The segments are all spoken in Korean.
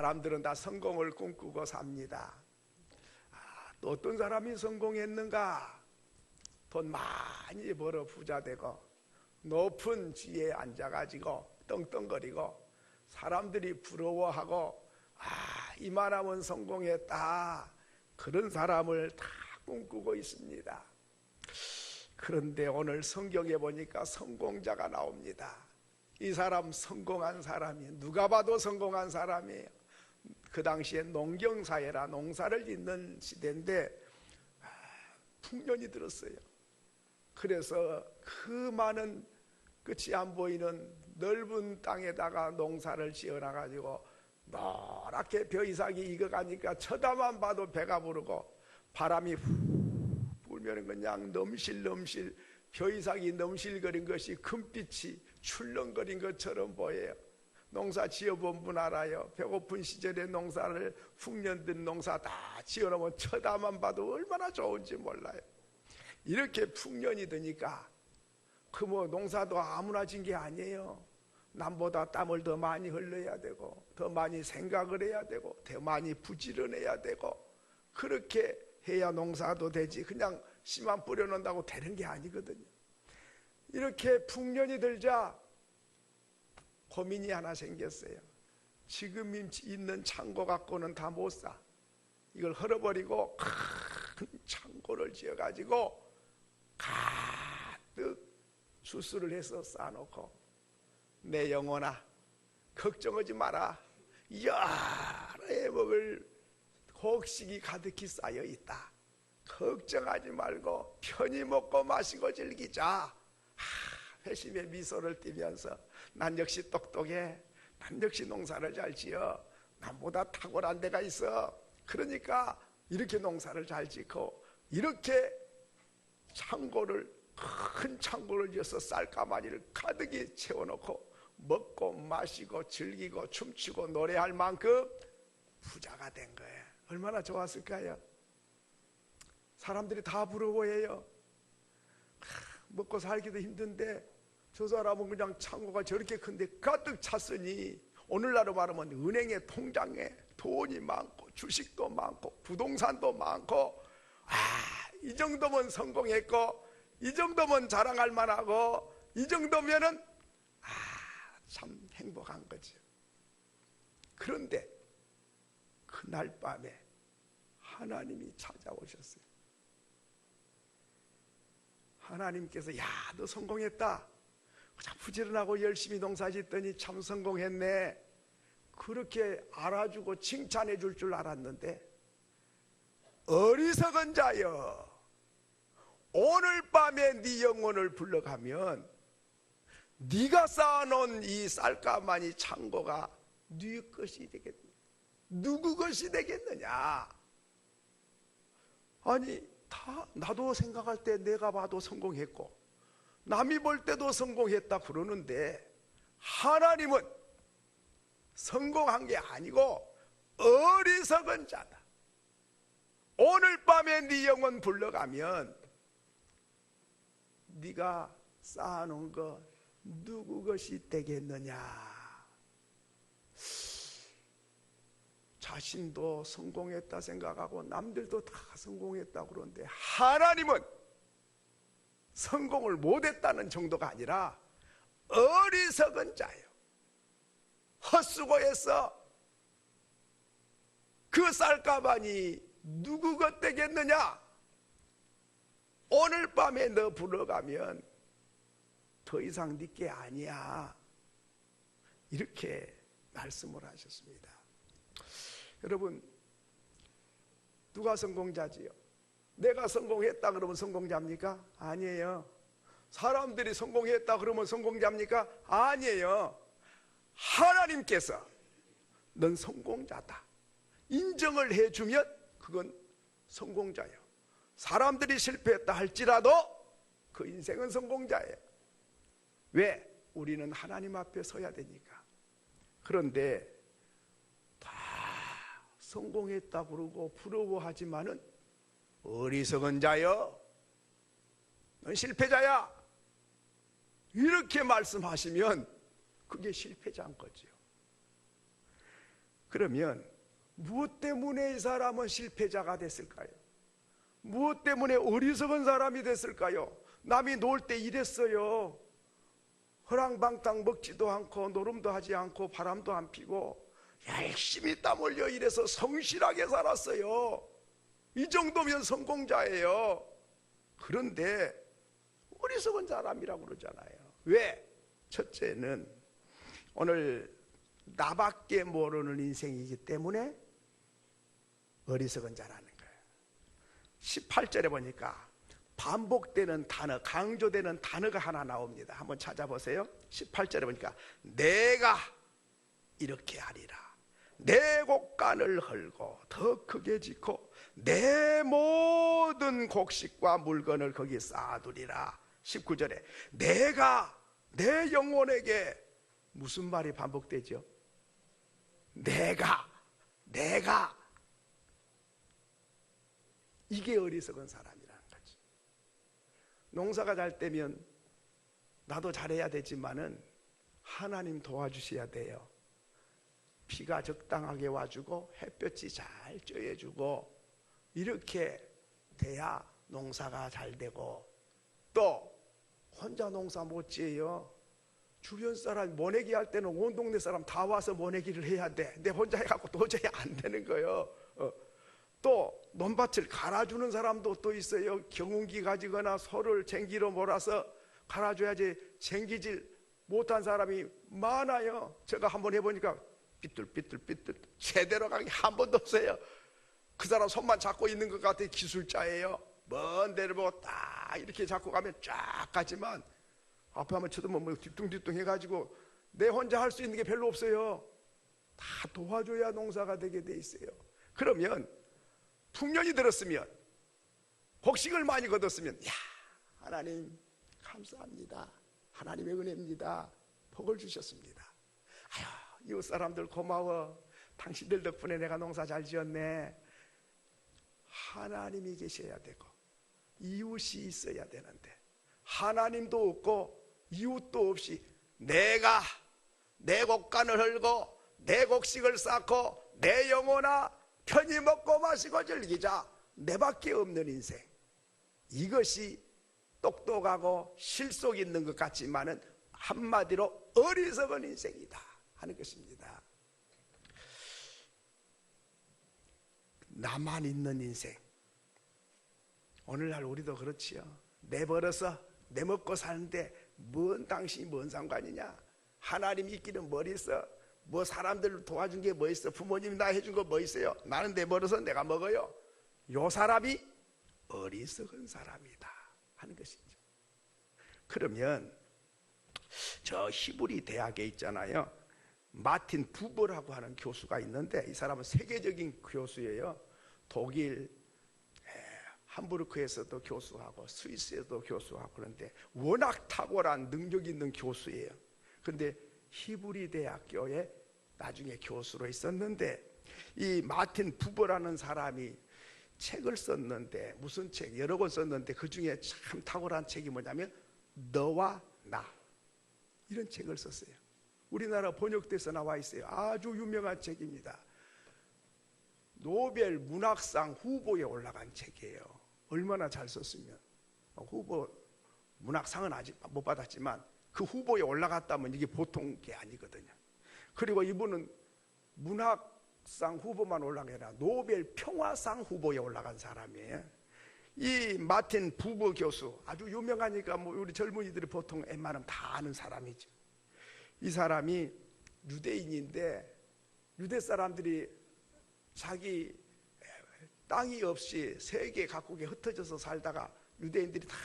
사람들은 다 성공을 꿈꾸고 삽니다. 또 어떤 사람이 성공했는가? 돈 많이 벌어 부자 되고 높은 지위에 앉아가지고 떵떵거리고 사람들이 부러워하고 이만하면 성공했다, 그런 사람을 다 꿈꾸고 있습니다. 그런데 오늘 성경에 보니까 성공자가 나옵니다. 이 사람 성공한 사람이 누가 봐도 성공한 사람이에요. 그 당시에 농경사회라 농사를 짓는 시대인데 풍년이 들었어요. 그래서 그 많은 끝이 안 보이는 넓은 땅에다가 농사를 지어놔가지고 노랗게 벼이삭이 익어가니까 쳐다만 봐도 배가 부르고 바람이 후 불면 그냥 넘실넘실 벼이삭이 넘실거린 것이 금빛이 출렁거린 것처럼 보여요. 농사 지어본 분 알아요. 배고픈 시절에 농사를 훅년든 농사 다 지어놓으면 쳐다만 봐도 얼마나 좋은지 몰라요. 이렇게 풍년이 드니까 그 뭐 농사도 아무나 진 게 아니에요. 남보다 땀을 더 많이 흘려야 되고 더 많이 생각을 해야 되고 더 많이 부지런해야 되고 그렇게 해야 농사도 되지 그냥 씨만 뿌려놓는다고 되는 게 아니거든요. 이렇게 풍년이 들자 고민이 하나 생겼어요. 지금 있는 창고 갖고는 다 못 사. 이걸 헐어버리고 큰 창고를 지어가지고 가득 주스를 해서 쌓아놓고 내 영혼아 걱정하지 마라. 여러 해 먹을 곡식이 가득히 쌓여 있다. 걱정하지 말고 편히 먹고 마시고 즐기자. 회심의 미소를 띠면서 난 역시 똑똑해. 난 역시 농사를 잘 지어. 남보다 탁월한 데가 있어. 그러니까 이렇게 농사를 잘 짓고 이렇게 큰 창고를 지어서 쌀가마니를 가득히 채워놓고 먹고 마시고 즐기고 춤추고 노래할 만큼 부자가 된 거예요. 얼마나 좋았을까요? 사람들이 다 부러워해요. 먹고 살기도 힘든데 저 사람은 그냥 창고가 저렇게 큰데 가득 찼으니 오늘날로 말하면 은행의 통장에 돈이 많고 주식도 많고 부동산도 많고 이 정도면 성공했고 이 정도면 자랑할 만하고 이 정도면은 참 행복한 거죠. 그런데 그날 밤에 하나님이 찾아오셨어요. 하나님께서 야, 너 성공했다. 참 부지런하고 열심히 농사 짓더니 참 성공했네. 그렇게 알아주고 칭찬해 줄 줄 알았는데 어리석은 자여, 오늘 밤에 네 영혼을 불러가면 네가 쌓아놓은 이 쌀가마니 창고가 네 것이 되겠느냐? 누구 것이 되겠느냐? 아니 나도 생각할 때 내가 봐도 성공했고 남이 볼 때도 성공했다 그러는데 하나님은 성공한 게 아니고 어리석은 자다. 오늘 밤에 네 영혼 불러가면 네가 쌓아놓은 것 누구 것이 되겠느냐? 자신도 성공했다 생각하고 남들도 다 성공했다 그러는데 하나님은 성공을 못했다는 정도가 아니라 어리석은 자예요. 헛수고해서 그 쌀가마니 누구 것 되겠느냐? 오늘 밤에 너 불러가면 더 이상 네 게 아니야. 이렇게 말씀을 하셨습니다. 여러분, 누가 성공자지요? 내가 성공했다 그러면 성공자입니까? 아니에요. 사람들이 성공했다 그러면 성공자입니까? 아니에요. 하나님께서 넌 성공자다 인정을 해주면 그건 성공자예요. 사람들이 실패했다 할지라도 그 인생은 성공자예요. 왜? 우리는 하나님 앞에 서야 되니까. 그런데 다 성공했다 그러고 부러워하지만은 어리석은 자여, 넌 실패자야, 이렇게 말씀하시면 그게 실패자인 거죠. 그러면 무엇 때문에 이 사람은 실패자가 됐을까요? 무엇 때문에 어리석은 사람이 됐을까요? 남이 놀 때 이랬어요. 허랑방탕 먹지도 않고 노름도 하지 않고 바람도 안 피고 열심히 땀 흘려 일해서 성실하게 살았어요. 이 정도면 성공자예요. 그런데 어리석은 사람이라고 그러잖아요. 왜? 첫째는 오늘 나밖에 모르는 인생이기 때문에 어리석은 자라는 거예요. 18절에 보니까 반복되는 단어, 강조되는 단어가 하나 나옵니다. 한번 찾아보세요. 18절에 보니까 내가 이렇게 하리라. 내 곡간을 헐고 더 크게 짓고 내 모든 곡식과 물건을 거기 쌓아두리라. 19절에 내가 내 영혼에게 무슨 말이 반복되죠? 내가 이게 어리석은 사람이라는 거지. 농사가 잘 되면 나도 잘해야 되지만은 하나님 도와주셔야 돼요. 비가 적당하게 와주고 햇볕이 잘 쬐여주고 이렇게 돼야 농사가 잘 되고, 또 혼자 농사 못 지어요. 주변 사람 모내기 할 때는 온 동네 사람 다 와서 모내기를 해야 돼. 내 혼자 해갖고 도저히 안 되는 거예요. 또 논밭을 갈아주는 사람도 또 있어요. 경운기 가지거나 소를 쟁기로 몰아서 갈아줘야지 쟁기질 못한 사람이 많아요. 제가 한번 해보니까 삐뚤 제대로 간 게 한 번도 없어요. 그 사람 손만 잡고 있는 것 같아. 기술자예요. 먼 데를 보고 딱 이렇게 잡고 가면 쫙 가지만 앞에 한번 쳐다보면 뭐 뒤뚱뒤뚱 해가지고 내 혼자 할 수 있는 게 별로 없어요. 다 도와줘야 농사가 되게 돼 있어요. 그러면 풍년이 들었으면, 곡식을 많이 거뒀으면, 야, 하나님 감사합니다. 하나님의 은혜입니다. 복을 주셨습니다. 아유, 이웃 사람들 고마워. 당신들 덕분에 내가 농사 잘 지었네. 하나님이 계셔야 되고 이웃이 있어야 되는데 하나님도 없고 이웃도 없이 내가 내 곡간을 헐고 내 곡식을 쌓고 내 영혼아 편히 먹고 마시고 즐기자, 내밖에 없는 인생. 이것이 똑똑하고 실속 있는 것 같지만은 한마디로 어리석은 인생이다 하는 것입니다. 나만 있는 인생. 오늘날 우리도 그렇지요. 내 벌어서 내 먹고 사는데 뭔 당신이 뭔 상관이냐. 하나님 있기는 뭘 있어. 뭐 사람들 도와준 게 뭐 있어. 부모님이 나 해준 거 뭐 있어요. 나는 내 벌어서 내가 먹어요. 요 사람이 어리석은 사람이다 하는 것이죠. 그러면 저 히브리 대학에 있잖아요. 마틴 부버라고 하는 교수가 있는데 이 사람은 세계적인 교수예요. 독일 함부르크에서도 교수하고 스위스에도 교수하고 그런데 워낙 탁월한 능력 있는 교수예요. 그런데 히브리 대학교에 나중에 교수로 있었는데 이 마틴 부버라는 사람이 책을 썼는데, 무슨 책 여러 권 썼는데 그 중에 참 탁월한 책이 뭐냐면 너와 나, 이런 책을 썼어요. 우리나라 번역돼서 나와 있어요. 아주 유명한 책입니다. 노벨 문학상 후보에 올라간 책이에요. 얼마나 잘 썼으면. 후보 문학상은 아직 못 받았지만 그 후보에 올라갔다면 이게 보통 게 아니거든요. 그리고 이분은 문학상 후보만 올라간 게 아니라 노벨 평화상 후보에 올라간 사람이에요. 이 마틴 부버 교수 아주 유명하니까 뭐 우리 젊은이들이 보통 웬만하면 다 아는 사람이죠. 이 사람이 유대인인데 유대 사람들이 자기 땅이 없이 세계 각국에 흩어져서 살다가 유대인들이 다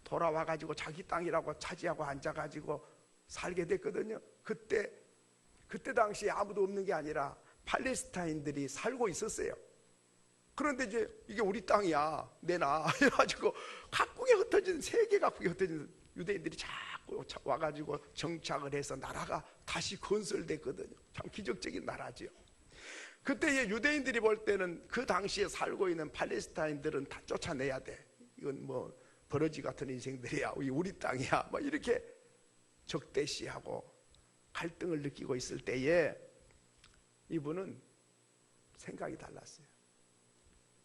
돌아와 가지고 자기 땅이라고 차지하고 앉아 가지고 살게 됐거든요. 그때 당시에 아무도 없는 게 아니라 팔레스타인들이 살고 있었어요. 그런데 이제 이게 우리 땅이야 내놔 해가지고 각국에 흩어진, 세계 각국에 흩어진 유대인들이 자꾸 와가지고 정착을 해서 나라가 다시 건설됐거든요. 참 기적적인 나라죠. 그때 유대인들이 볼 때는 그 당시에 살고 있는 팔레스타인들은 다 쫓아내야 돼. 이건 뭐 버러지 같은 인생들이야. 우리 땅이야. 뭐 이렇게 적대시하고 갈등을 느끼고 있을 때에 이분은 생각이 달랐어요.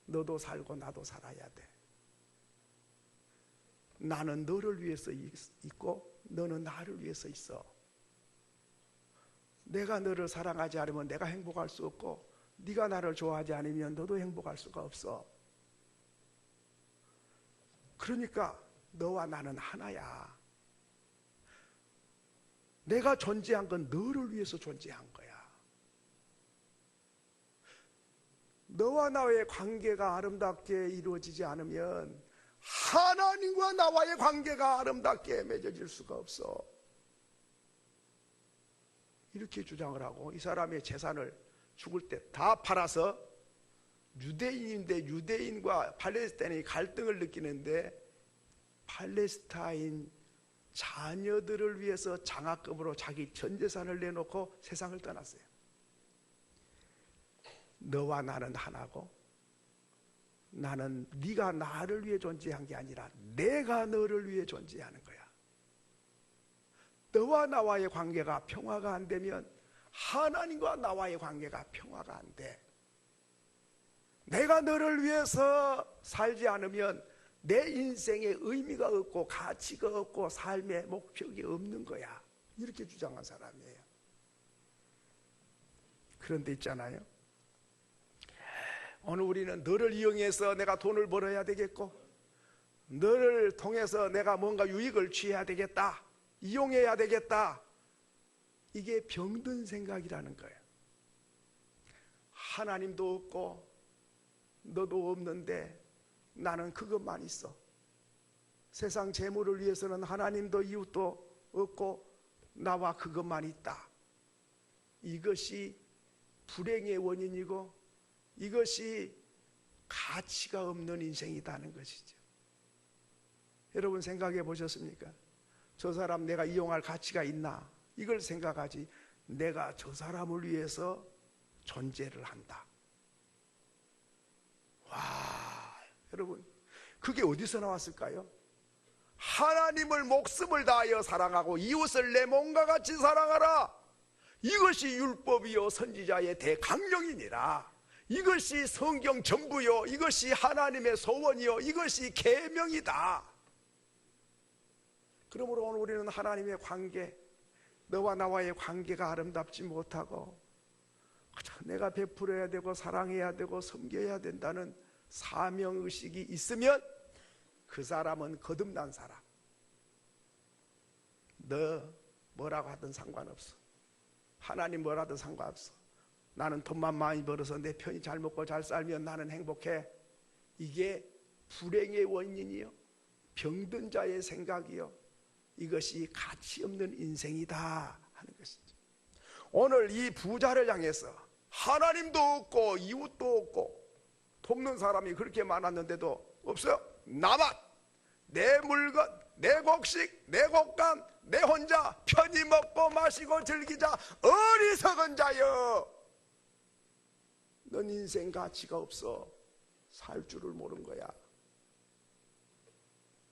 너도 살고 나도 살아야 돼. 나는 너를 위해서 있고 너는 나를 위해서 있어. 내가 너를 사랑하지 않으면 내가 행복할 수 없고 네가 나를 좋아하지 않으면 너도 행복할 수가 없어. 그러니까 너와 나는 하나야. 내가 존재한 건 너를 위해서 존재한 거야. 너와 나의 관계가 아름답게 이루어지지 않으면 하나님과 나와의 관계가 아름답게 맺어질 수가 없어. 이렇게 주장을 하고 이 사람의 재산을 죽을 때 다 팔아서 유대인인데 유대인과 팔레스타인이 갈등을 느끼는데 팔레스타인 자녀들을 위해서 장학금으로 자기 전 재산을 내놓고 세상을 떠났어요. 너와 나는 하나고 나는 네가 나를 위해 존재한 게 아니라 내가 너를 위해 존재하는 거야. 너와 나와의 관계가 평화가 안 되면 하나님과 나와의 관계가 평화가 안 돼. 내가 너를 위해서 살지 않으면 내 인생에 의미가 없고 가치가 없고 삶의 목표가 없는 거야. 이렇게 주장한 사람이에요. 그런데 있잖아요, 오늘 우리는 너를 이용해서 내가 돈을 벌어야 되겠고 너를 통해서 내가 뭔가 유익을 취해야 되겠다, 이용해야 되겠다. 이게 병든 생각이라는 거예요. 하나님도 없고 너도 없는데 나는 그것만 있어. 세상 재물을 위해서는 하나님도 이웃도 없고 나와 그것만 있다. 이것이 불행의 원인이고 이것이 가치가 없는 인생이라는 것이죠. 여러분 생각해 보셨습니까? 저 사람 내가 이용할 가치가 있나? 이걸 생각하지 내가 저 사람을 위해서 존재를 한다. 와, 여러분 그게 어디서 나왔을까요? 하나님을 목숨을 다하여 사랑하고 이웃을 내 몸과 같이 사랑하라. 이것이 율법이요 선지자의 대강령이니라. 이것이 성경 전부요, 이것이 하나님의 소원이요, 이것이 계명이다. 그러므로 오늘 우리는 하나님의 관계, 너와 나와의 관계가 아름답지 못하고 내가 베풀어야 되고 사랑해야 되고 섬겨야 된다는 사명의식이 있으면 그 사람은 거듭난 사람. 너 뭐라고 하든 상관없어. 하나님 뭐라든 상관없어. 나는 돈만 많이 벌어서 내 편히 잘 먹고 잘 살면 나는 행복해. 이게 불행의 원인이요, 병든 자의 생각이요, 이것이 가치 없는 인생이다 하는 것이죠. 오늘 이 부자를 향해서 하나님도 없고 이웃도 없고 돕는 사람이 그렇게 많았는데도 없어요. 나만 내 물건, 내 곡식, 내 곡간, 내 혼자 편히 먹고 마시고 즐기자. 어리석은 자여, 넌 인생 가치가 없어. 살 줄을 모른 거야.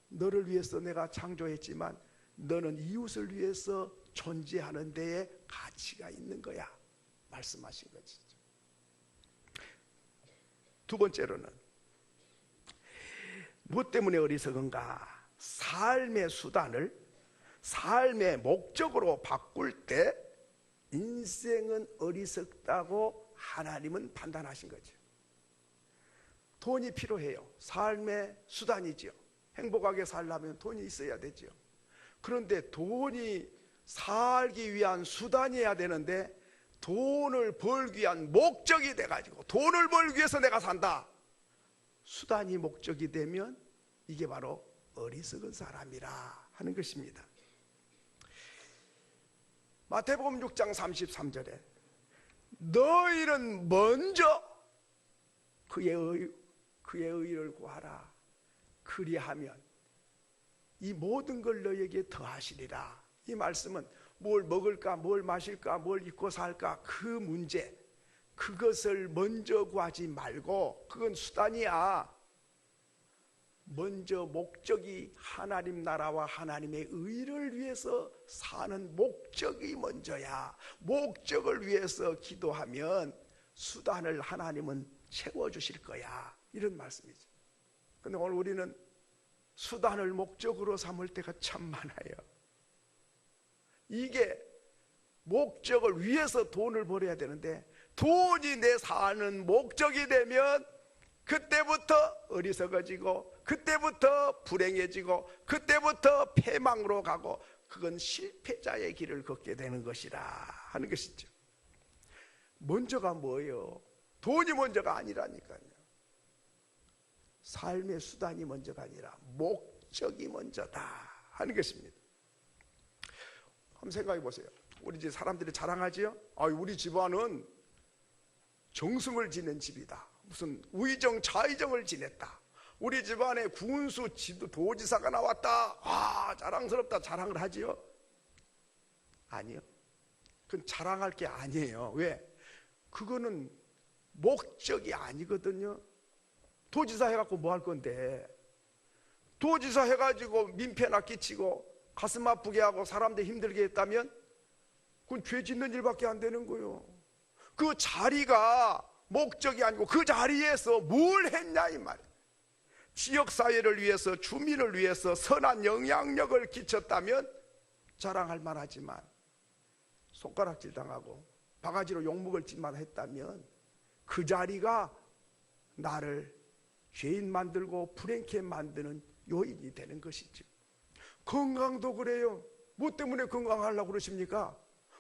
너를 위해서 내가 창조했지만 너는 이웃을 위해서 존재하는 데에 가치가 있는 거야 말씀하신 것이죠. 두 번째로는 무엇 때문에 어리석은가? 삶의 수단을 삶의 목적으로 바꿀 때 인생은 어리석다고 하나님은 판단하신 거죠. 돈이 필요해요. 삶의 수단이죠. 행복하게 살려면 돈이 있어야 되죠. 그런데 돈이 살기 위한 수단이어야 되는데 돈을 벌기 위한 목적이 돼가지고 돈을 벌기 위해서 내가 산다. 수단이 목적이 되면 이게 바로 어리석은 사람이라 하는 것입니다. 마태복음 6장 33절에 너희는 먼저 그의 의를 구하라. 그리하면 이 모든 걸 너희에게 더하시리라. 이 말씀은 뭘 먹을까, 뭘 마실까, 뭘 입고 살까, 그 문제, 그것을 먼저 구하지 말고, 그건 수단이야. 먼저 목적이 하나님 나라와 하나님의 의를 위해서 사는 목적이 먼저야. 목적을 위해서 기도하면 수단을 하나님은 채워주실 거야, 이런 말씀이죠. 근데 오늘 우리는 수단을 목적으로 삼을 때가 참 많아요. 이게 목적을 위해서 돈을 벌어야 되는데 돈이 내 사는 목적이 되면 그때부터 어리석어지고, 그때부터 불행해지고, 그때부터 패망으로 가고, 그건 실패자의 길을 걷게 되는 것이라 하는 것이죠. 먼저가 뭐예요? 돈이 먼저가 아니라니까요. 삶의 수단이 먼저가 아니라 목적이 먼저다 하는 것입니다. 한번 생각해 보세요. 우리 집 사람들이 자랑하지요? 우리 집안은 정승을 지낸 집이다, 무슨 의정 좌의정을 지냈다, 우리 집안에 군수 도지사가 나왔다, 자랑스럽다, 자랑을 하지요? 아니요, 그건 자랑할 게 아니에요. 왜? 그거는 목적이 아니거든요. 도지사 해갖고 뭐 할 건데, 도지사 해가지고 민폐나 끼치고 가슴 아프게 하고 사람들 힘들게 했다면 그건 죄 짓는 일밖에 안 되는 거예요. 그 자리가 목적이 아니고 그 자리에서 뭘 했냐 이 말이에요. 지역사회를 위해서, 주민을 위해서 선한 영향력을 끼쳤다면 자랑할 만하지만, 손가락질 당하고 바가지로 욕먹을 짓만 했다면 그 자리가 나를 죄인 만들고 불행케 만드는 요인이 되는 것이죠. 건강도 그래요. 뭐 때문에 건강하려고 그러십니까?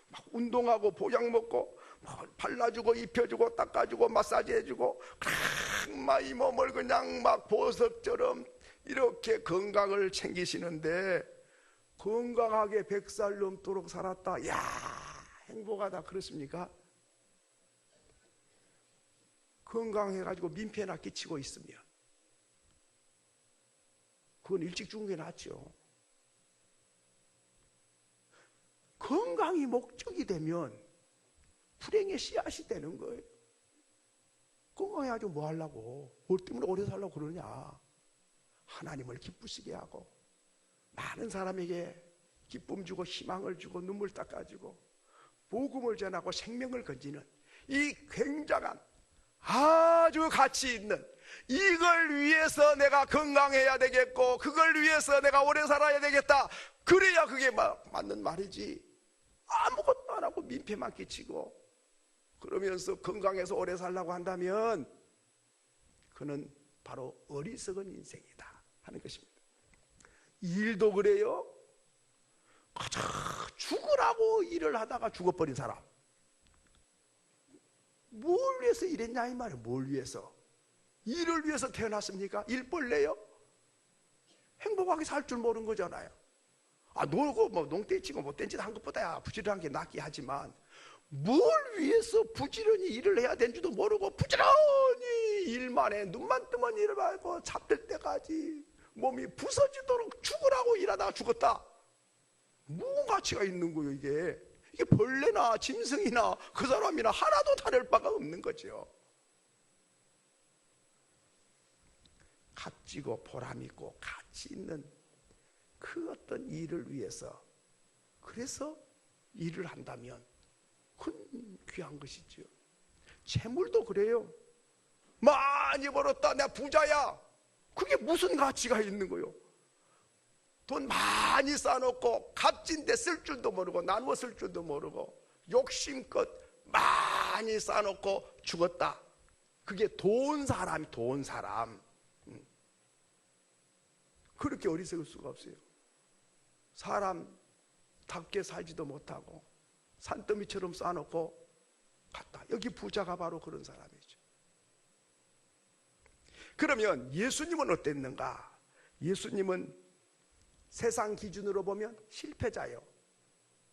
막 운동하고 보약 먹고 막 발라주고 입혀주고 닦아주고 마사지해주고 막 이 몸을 그냥 막 보석처럼 이렇게 건강을 챙기시는데, 건강하게 100살 넘도록 살았다, 야 행복하다 그렇습니까? 건강해가지고 민폐나 끼치고 있으면 그건 일찍 죽은 게 낫죠. 건강이 목적이 되면 불행의 씨앗이 되는 거예요. 건강해가지고 뭐 하려고, 뭘 때문에 오래 살려고 그러냐. 하나님을 기쁘시게 하고 많은 사람에게 기쁨 주고 희망을 주고 눈물 닦아주고 복음을 전하고 생명을 건지는 이 굉장한 아주 가치 있는, 이걸 위해서 내가 건강해야 되겠고 그걸 위해서 내가 오래 살아야 되겠다, 그래야 그게 맞는 말이지. 아무것도 안 하고 민폐만 끼치고 그러면서 건강해서 오래 살라고 한다면 그는 바로 어리석은 인생이다 하는 것입니다. 일도 그래요. 죽으라고 일을 하다가 죽어버린 사람, 뭘 위해서 일했냐 이 말이에요. 뭘 위해서? 일을 위해서 태어났습니까? 일벌레요? 행복하게 살 줄 모르는 거잖아요. 놀고 뭐 농땡치고 뭐 땡짓 한 것보다야 부지런한 게 낫긴 하지만, 뭘 위해서 부지런히 일을 해야 되는지도 모르고 부지런히 일만 해, 눈만 뜨면 일을 하고 잠들 때까지 몸이 부서지도록 죽으라고 일하다가 죽었다. 무슨 가치가 있는 거예요 이게 벌레나 짐승이나 그 사람이나 하나도 다를 바가 없는 거죠. 값지고 보람있고 가치 있는 그 어떤 일을 위해서, 그래서 일을 한다면 그건 귀한 것이죠. 재물도 그래요. 많이 벌었다, 내가 부자야, 그게 무슨 가치가 있는 거요? 돈 많이 쌓아놓고 값진데 쓸 줄도 모르고 나누어 쓸 줄도 모르고 욕심껏 많이 쌓아놓고 죽었다, 그게 돈 사람. 그렇게 어리석을 수가 없어요. 사람답게 살지도 못하고 산더미처럼 쌓아놓고 갔다. 여기 부자가 바로 그런 사람이죠. 그러면 예수님은 어땠는가? 예수님은 세상 기준으로 보면 실패자요.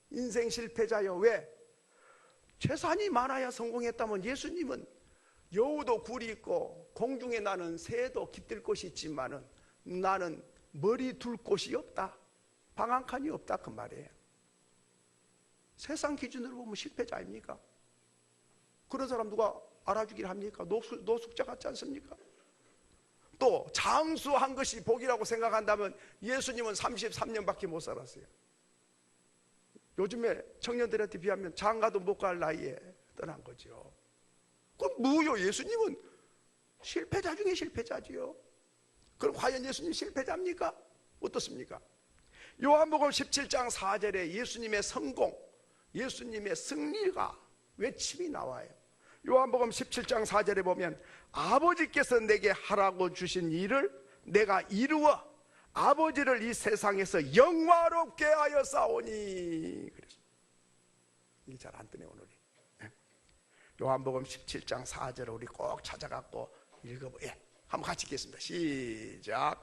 인생 실패자요. 왜? 재산이 많아야 성공했다면 예수님은 여우도 굴이 있고 공중에 나는 새도 깃들 곳이 있지만은 나는 머리 둘 곳이 없다, 방 한 칸이 없다 그 말이에요. 세상 기준으로 보면 실패자 아닙니까? 그런 사람 누가 알아주길 합니까? 노숙자 같지 않습니까? 또 장수한 것이 복이라고 생각한다면 예수님은 33년밖에 못 살았어요. 요즘에 청년들한테 비하면 장가도 못 갈 나이에 떠난 거죠. 그럼 뭐요? 예수님은 실패자 중에 실패자지요. 그럼 과연 예수님 실패자입니까? 어떻습니까? 요한복음 17장 4절에 예수님의 성공, 예수님의 승리가 외침이 나와요. 요한복음 17장 4절에 보면 아버지께서 내게 하라고 주신 일을 내가 이루어 아버지를 이 세상에서 영화롭게 하여 싸우니. 그래서 이게 잘 안 뜨네 오늘이. 요한복음 17장 4절을 우리 꼭 찾아갖고 읽어보. 한번 같이 읽겠습니다. 시작.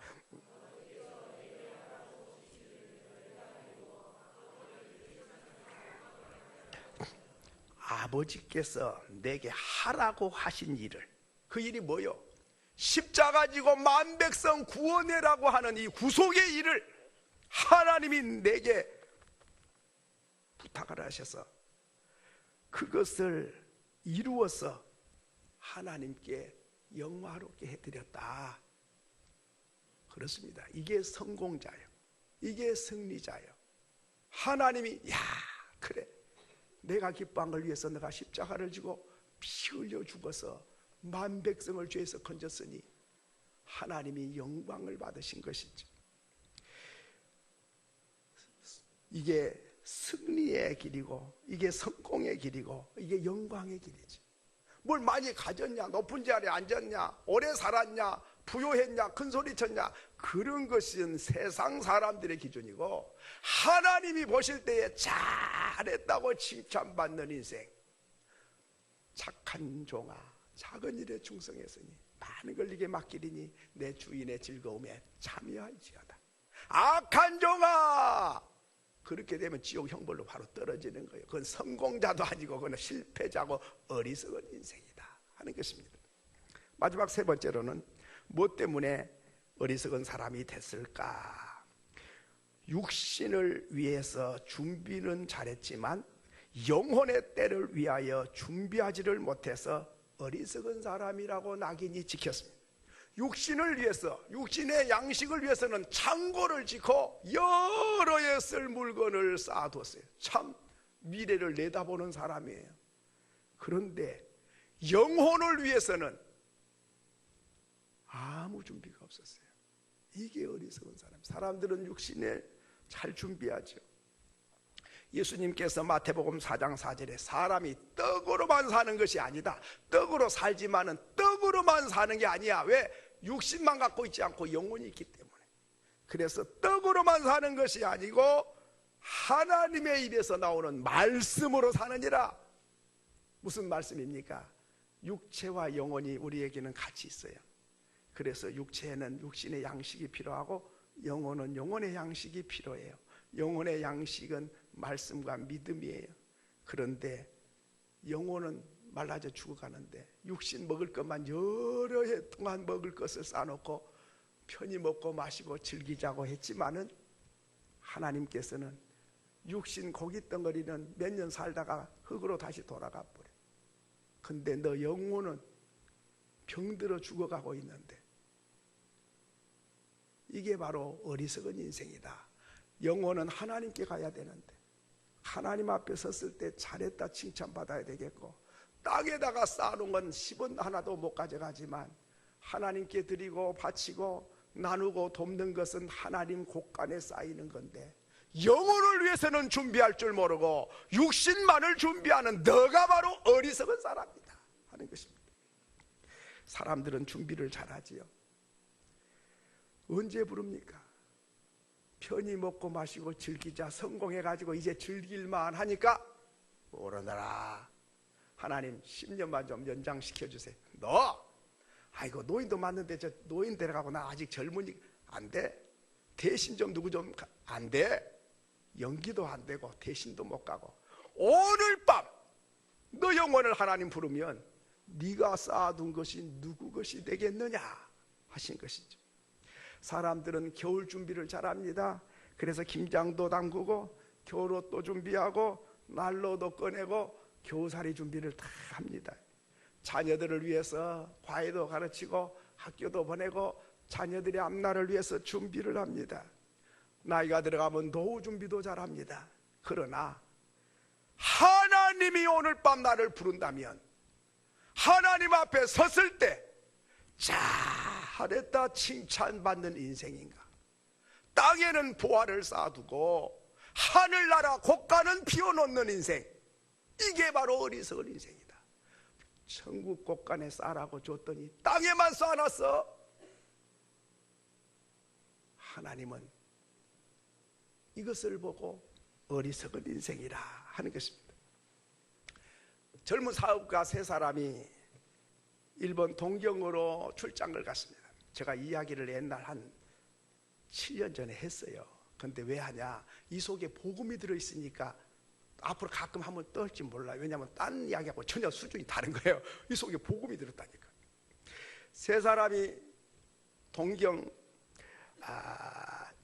아버지께서 내게 하라고 하신 일을, 그 일이 뭐요? 십자가 지고 만백성 구원해라고 하는 이 구속의 일을 하나님이 내게 부탁을 하셔서 그것을 이루어서 하나님께 영화롭게 해드렸다. 그렇습니다. 이게 성공자예요. 이게 승리자예요. 하나님이 그래, 내가 기뻐한 걸 위해서 내가 십자가를 지고 피 흘려 죽어서 만백성을 죄에서 건졌으니 하나님이 영광을 받으신 것이죠. 이게 승리의 길이고, 이게 성공의 길이고, 이게 영광의 길이지. 뭘 많이 가졌냐, 높은 자리에 앉았냐, 오래 살았냐, 부유했냐, 큰 소리 쳤냐, 그런 것은 세상 사람들의 기준이고, 하나님이 보실 때에 잘했다고 칭찬받는 인생. 착한 종아, 작은 일에 충성했으니 많은 걸 네게 맡기리니 내 주인의 즐거움에 참여할지어다. 악한 종아, 그렇게 되면 지옥 형벌로 바로 떨어지는 거예요. 그건 성공자도 아니고 그건 실패자고 어리석은 인생이다 하는 것입니다. 마지막 세 번째로는 무엇 때문에 어리석은 사람이 됐을까? 육신을 위해서 준비는 잘했지만 영혼의 때를 위하여 준비하지를 못해서 어리석은 사람이라고 낙인이 찍혔습니다. 육신을 위해서, 육신의 양식을 위해서는 창고를 짓고 여러 해 쓸 물건을 쌓아뒀어요. 참 미래를 내다보는 사람이에요. 그런데 영혼을 위해서는 아무 준비가 없었어요. 이게 어리석은 사람. 사람들은 육신에 잘 준비하죠. 예수님께서 마태복음 4장 4절에 사람이 떡으로만 사는 것이 아니다. 떡으로 살지만은 떡으로만 사는 게 아니야. 왜? 육신만 갖고 있지 않고 영혼이 있기 때문에. 그래서 떡으로만 사는 것이 아니고 하나님의 입에서 나오는 말씀으로 사느니라. 무슨 말씀입니까? 육체와 영혼이 우리에게는 같이 있어요. 그래서 육체에는 육신의 양식이 필요하고 영혼은 영혼의 양식이 필요해요. 영혼의 양식은 말씀과 믿음이에요. 그런데 영혼은 말라져 죽어가는데 육신 먹을 것만 여러 해 동안 먹을 것을 쌓아놓고 편히 먹고 마시고 즐기자고 했지만은 하나님께서는 육신 고기 덩어리는 몇 년 살다가 흙으로 다시 돌아가 버려. 근데 너 영혼은 병들어 죽어가고 있는데, 이게 바로 어리석은 인생이다. 영혼은 하나님께 가야 되는데 하나님 앞에 섰을 때 잘했다 칭찬받아야 되겠고, 땅에다가 쌓아놓은 건 10원 하나도 못 가져가지만 하나님께 드리고 바치고 나누고 돕는 것은 하나님 곳간에 쌓이는 건데, 영혼을 위해서는 준비할 줄 모르고 육신만을 준비하는 너가 바로 어리석은 사람이다 하는 것입니다. 사람들은 준비를 잘하지요. 언제 부릅니까? 편히 먹고 마시고 즐기자, 성공해가지고 이제 즐길만 하니까 오르너라, 하나님 10년만 좀 연장시켜주세요. 너 아이고 노인도 맞는데 저 노인 데려가고 나 아직 젊으니 안 돼. 대신 좀 누구 좀 안 돼. 연기도 안 되고 대신도 못 가고 오늘 밤 너 영혼을 하나님 부르면 네가 쌓아둔 것이 누구 것이 되겠느냐 하신 것이죠. 사람들은 겨울 준비를 잘합니다. 그래서 김장도 담그고 겨울옷도 준비하고 난로도 꺼내고 겨우살이 준비를 다 합니다. 자녀들을 위해서 과외도 가르치고 학교도 보내고 자녀들의 앞날을 위해서 준비를 합니다. 나이가 들어가면 노후 준비도 잘합니다. 그러나 하나님이 오늘 밤 나를 부른다면, 하나님 앞에 섰을 때 잘했다 칭찬받는 인생인가? 땅에는 보화를 쌓아두고 하늘나라 곳간은 피워놓는 인생, 이게 바로 어리석은 인생이다. 천국 곳간에 쌓으라고 줬더니 땅에만 쌓아놨어. 하나님은 이것을 보고 어리석은 인생이라 하는 것입니다. 젊은 사업가 세 사람이 일본 동경으로 출장을 갔습니다. 제가 이야기를 옛날 한 7년 전에 했어요. 근데 왜 하냐? 이 속에 복음이 들어있으니까 앞으로 가끔 한번 떠올지 몰라요. 왜냐하면 딴 이야기하고 전혀 수준이 다른 거예요. 이 속에 복음이 들었다니까. 세 사람이 동경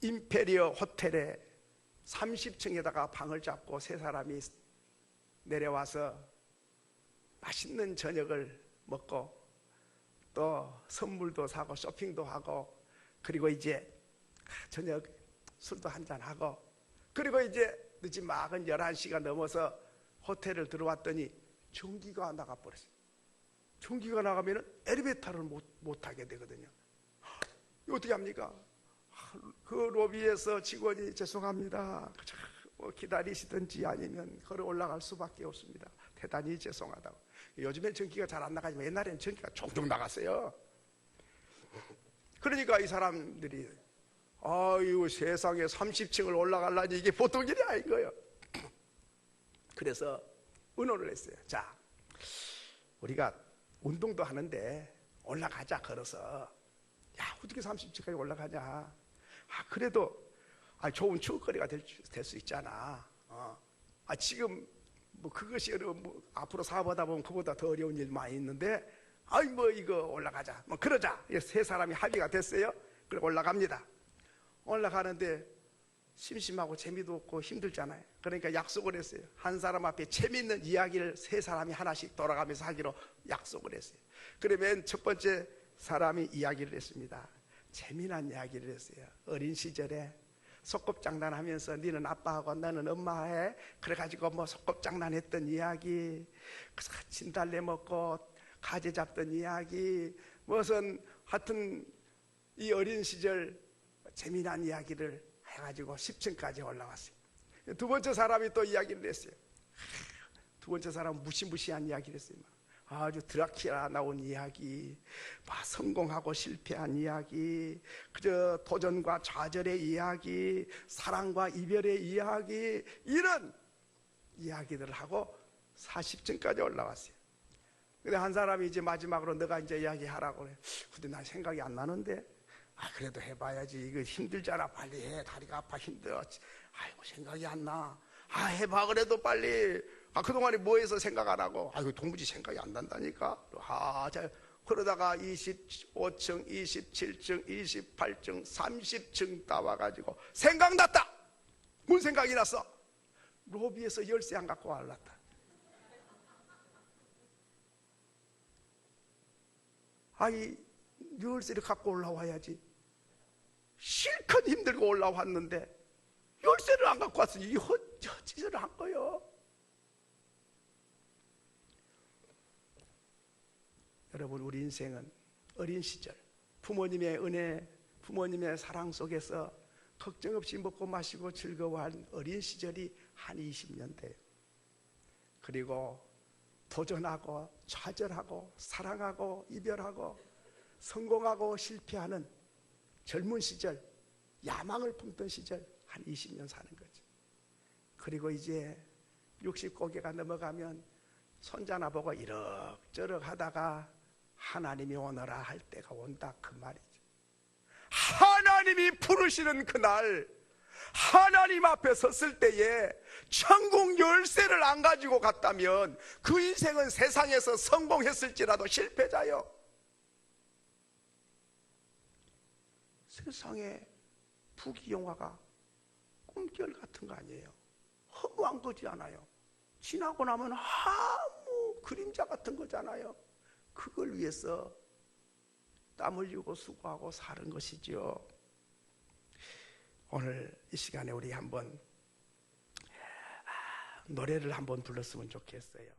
임페리어 호텔에 30층에다가 방을 잡고 세 사람이 내려와서 맛있는 저녁을 먹고 또 선물도 사고 쇼핑도 하고, 그리고 이제 저녁 술도 한잔하고, 그리고 이제 늦지막은 11시가 넘어서 호텔을 들어왔더니 전기가 나가버렸어요. 전기가 나가면 엘리베이터를 못 타게 되거든요. 이거 어떻게 합니까? 그 로비에서 직원이 죄송합니다, 기다리시든지 아니면 걸어 올라갈 수밖에 없습니다. 대단히 죄송하다고. 요즘엔 전기가 잘 안 나가지만 옛날에는 전기가 종종 나갔어요. 그러니까 이 사람들이 아유, 세상에 30층을 올라가려니 이게 보통 일이 아닌 거예요. 그래서 의논을 했어요. 자, 우리가 운동도 하는데 올라가자, 걸어서. 야, 어떻게 30층까지 올라가냐? 그래도 좋은 추억거리가 될 수 있잖아. 지금 뭐 그것이 앞으로 사업하다 보면 그보다 더 어려운 일 많이 있는데, 이거 올라가자, 뭐 그러자. 세 사람이 합의가 됐어요. 그래 올라갑니다. 올라가는데 심심하고 재미도 없고 힘들잖아요. 그러니까 약속을 했어요. 한 사람 앞에 재미있는 이야기를 세 사람이 하나씩 돌아가면서 하기로 약속을 했어요. 그러면 첫 번째 사람이 이야기를 했습니다. 재미난 이야기를 했어요. 어린 시절에 소꿉장난하면서 니는 아빠하고 나는 엄마해, 그래가지고 뭐 소꿉장난했던 이야기, 진달래 먹고 가재 잡던 이야기, 무슨 하여튼 이 어린 시절 재미난 이야기를 해가지고 10층까지 올라왔어요. 두 번째 사람이 또 이야기를 했어요. 두 번째 사람은 무시무시한 이야기를 했어요. 아주 드라큘라 나온 이야기, 성공하고 실패한 이야기, 그저 도전과 좌절의 이야기, 사랑과 이별의 이야기, 이런 이야기들을 하고 40층까지 올라왔어요. 근데 한 사람이 이제 마지막으로 너가 이제 이야기하라고 그래. 근데 난 생각이 안 나는데. 그래도 해봐야지. 이거 힘들잖아. 빨리 해. 다리가 아파 힘들어. 아이고 생각이 안 나. 해봐 그래도 빨리. 그동안에 뭐 해서 생각 안 하고. 도무지 생각이 안 난다니까. 그러다가 25층, 27층, 28층, 30층 다 와가지고 생각났다. 뭔 생각이 났어? 로비에서 열쇠 안 갖고 왔다. 열쇠를 갖고 올라와야지. 실컷 힘들고 올라왔는데 열쇠를 안 갖고 왔으니 이 헛짓을 한 거예요. 여러분, 우리 인생은 어린 시절 부모님의 은혜, 부모님의 사랑 속에서 걱정 없이 먹고 마시고 즐거워한 어린 시절이 한 20년 돼요. 그리고 도전하고 좌절하고 사랑하고 이별하고 성공하고 실패하는 젊은 시절, 야망을 품던 시절 한 20년 사는 거죠. 그리고 이제 60고개가 넘어가면 손자나 보고 이럭저럭 하다가 하나님이 오너라 할 때가 온다, 그 말이죠. 하나님이 부르시는 그날, 하나님 앞에 섰을 때에 천국 열쇠를 안 가지고 갔다면 그 인생은 세상에서 성공했을지라도 실패자요. 세상에 부귀영화가 꿈결 같은 거 아니에요. 허무한 거지 않아요. 지나고 나면 아무 그림자 같은 거잖아요. 그걸 위해서 땀 흘리고 수고하고 사는 것이죠. 오늘 이 시간에 우리 한번 노래를 한번 불렀으면 좋겠어요.